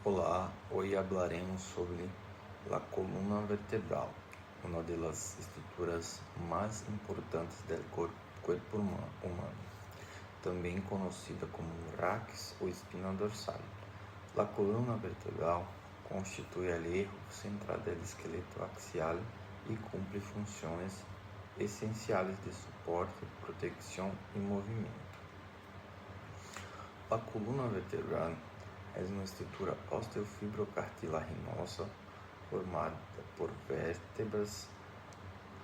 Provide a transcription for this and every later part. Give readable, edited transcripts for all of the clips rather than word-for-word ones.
Olá, hoy hablaremos sobre la columna vertebral, una de las estructuras más importantes del cuerpo humano, também conhecida como raquis ou espina dorsal. La columna vertebral constitui el eje central del esqueleto axial e cumpre funções essenciais de suporte, proteção e movimento. La columna vertebral é uma estrutura osteofibrocartilaginosa formada por vértebras,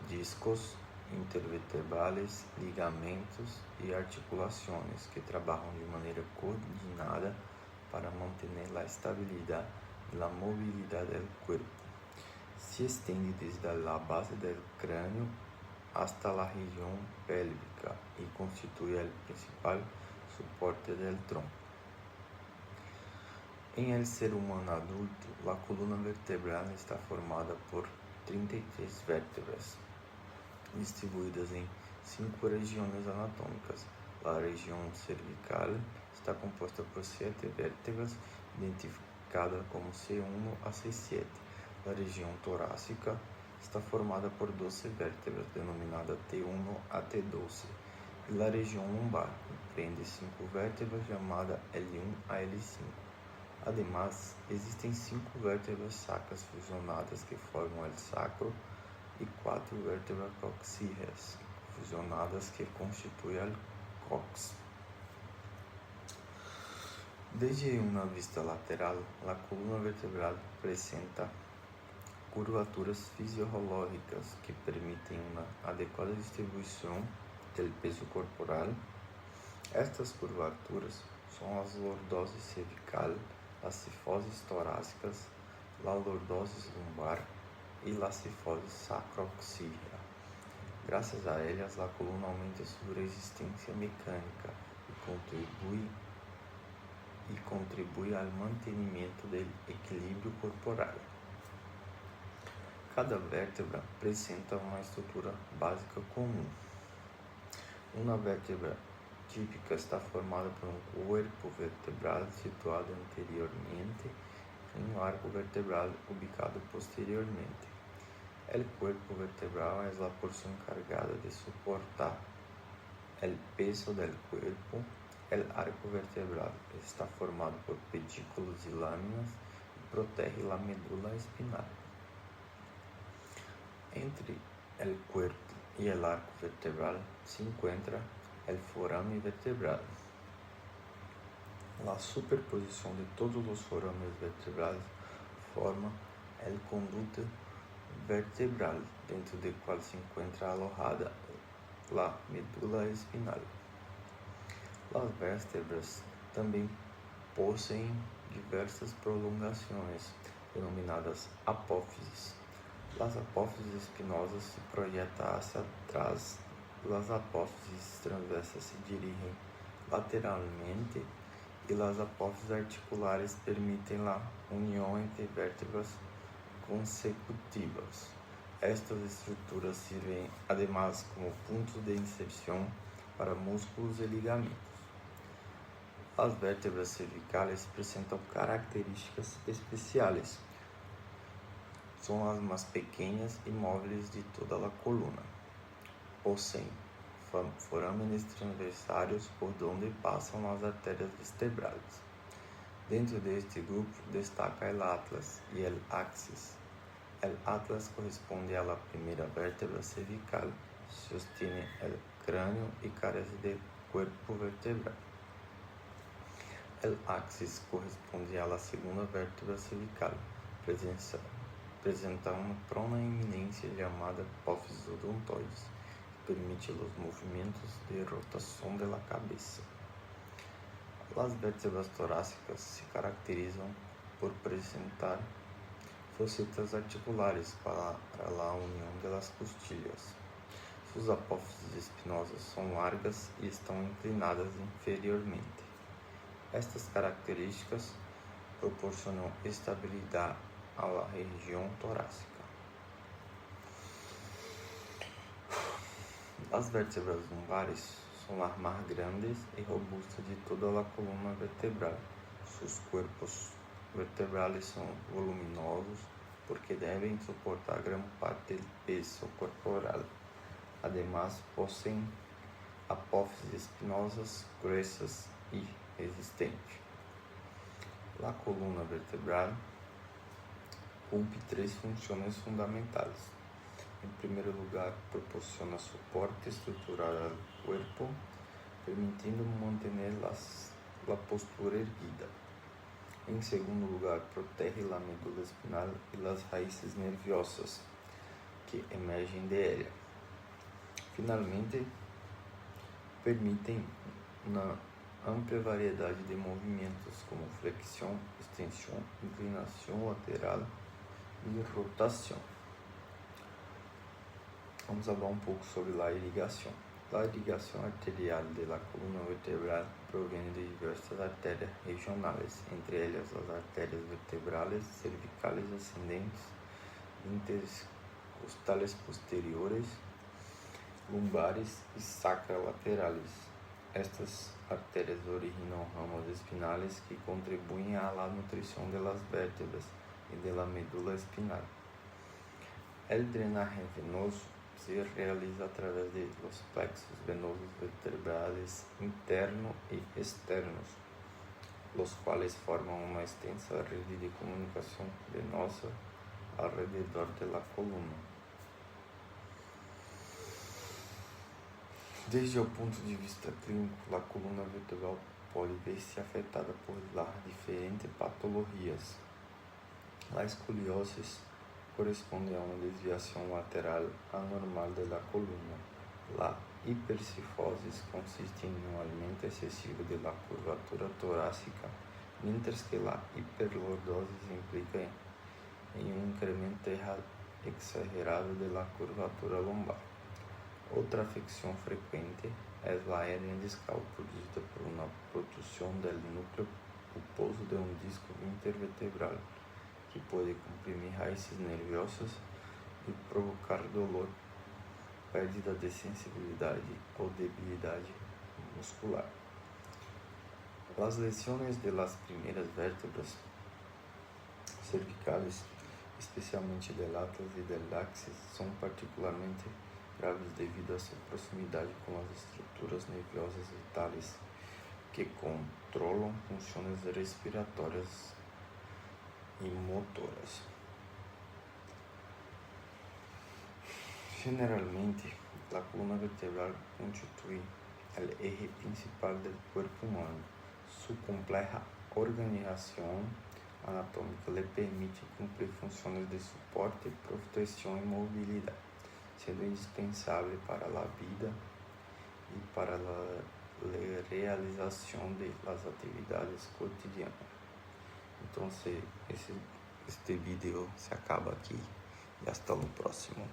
discos intervertebrais, ligamentos e articulações que trabalham de maneira coordenada para manter a estabilidade e a mobilidade do corpo. Se estende desde a base do crânio hasta a região pélvica e constitui o principal suporte do tronco. Em el ser humano adulto, a coluna vertebral está formada por 33 vértebras, distribuídas em 5 regiões anatômicas. A região cervical está composta por 7 vértebras, identificada como C1 a C7. A região torácica está formada por 12 vértebras, denominada T1 a T12. E a região lombar compreende 5 vértebras, chamada L1 a L5. Ademais, existem 5 vértebras sacras fusionadas que formam o sacro e 4 vértebras coxígeas fusionadas que constituem o cox. Desde uma vista lateral, a coluna vertebral apresenta curvaturas fisiológicas que permitem uma adequada distribuição do peso corporal. Estas curvaturas são as lordoses cervical, as cifoses torácicas, a lordose lumbar e a cifose sacrocoxígea. Graças a elas, a coluna aumenta sua resistência mecânica e contribui ao mantenimento do equilíbrio corporal. Cada vértebra apresenta uma estrutura básica comum. Uma vértebra típica está formada por um corpo vertebral situado anteriormente e um arco vertebral ubicado posteriormente. O corpo vertebral é a porção encargada de suportar o peso do corpo. O arco vertebral está formado por pedículos e lâminas e protege a medula espinal. Entre o corpo e o arco vertebral se encontra o forame vertebral. A superposição de todos os forames vertebrais forma o conduto vertebral, dentro do qual se encontra alojada a medula espinal. As vértebras também possuem diversas prolongações, denominadas apófises. As apófises espinosas se projetam hacia atrás. As apófises transversas se dirigem lateralmente e as apófises articulares permitem a união entre vértebras consecutivas. Estas estruturas servem, además, como pontos de inserção para músculos e ligamentos. As vértebras cervicais apresentam características especiais. São as mais pequenas e móveis de toda a coluna. Possuem forâmenes transversários por onde passam as artérias vertebrais. Dentro deste grupo destaca o atlas e o axis. O atlas corresponde à primeira vértebra cervical, sustém o crânio e carece de corpo vertebral. O axis corresponde à segunda vértebra cervical, apresenta uma proeminência chamada apófisis odontoides, que permite os movimentos de rotação da cabeça. As vértebras torácicas se caracterizam por apresentar focetas articulares para a união das costilhas. Suas apófises espinosas são largas e estão inclinadas inferiormente. Estas características proporcionam estabilidade à região torácica. As vértebras lumbares são as mais grandes e robustas de toda a coluna vertebral. Seus corpos vertebrales son voluminosos porque deben soportar gran parte del peso corporal. Además, poseen apófisis espinosas gruesas y resistentes. La columna vertebral cumple 3 funciones fundamentales. En primer lugar, proporciona soporte estructural al cuerpo, permitiendo mantener la postura erguida. En segundo lugar, protege la médula espinal y las raíces nerviosas que emergen de ella. Finalmente, permiten una amplia variedad de movimientos como flexión, extensión, inclinación lateral y rotación. Vamos hablar un poco sobre la irrigación. La irrigación arterial de la columna vertebral proviene de diversas arterias regionales, entre ellas las arterias vertebrales, cervicales ascendentes, intercostales posteriores, lumbares y sacrolaterales. Estas arterias originan ramos espinales que contribuyen a la nutrición de las vértebras y de la médula espinal. El drenaje venoso se realiza a través de los plexos venosos vertebrales internos y externos, los cuales forman una extensa red de comunicación venosa alrededor de la columna. Desde el punto de vista clínico, la columna vertebral puede verse afectada por las diferentes patologías. La escoliosis corresponde a una desviación lateral anormal de la columna. La hipercifosis consiste en un aumento excesivo de la curvatura torácica, mientras que la hiperlordosis implica en un incremento exagerado de la curvatura lumbar. Otra afección frecuente es la hernia discal, producida por una protrusión del núcleo pulposo de un disco intervertebral, que puede comprimir raíces nerviosas y provocar dolor, pérdida de sensibilidad o debilidad muscular. Las lesiones de las primeras vértebras cervicales, especialmente del atlas y del axis, son particularmente graves debido a su proximidad con las estructuras nerviosas vitales que controlan funciones respiratorias y motoras. Generalmente, la columna vertebral constituye el eje principal del cuerpo humano. Su compleja organización anatómica le permite cumplir funciones de soporte, protección y movilidad, siendo indispensable para la vida y para la realización de las actividades cotidianas. Entonces, este video se acaba aqui e hasta o próximo.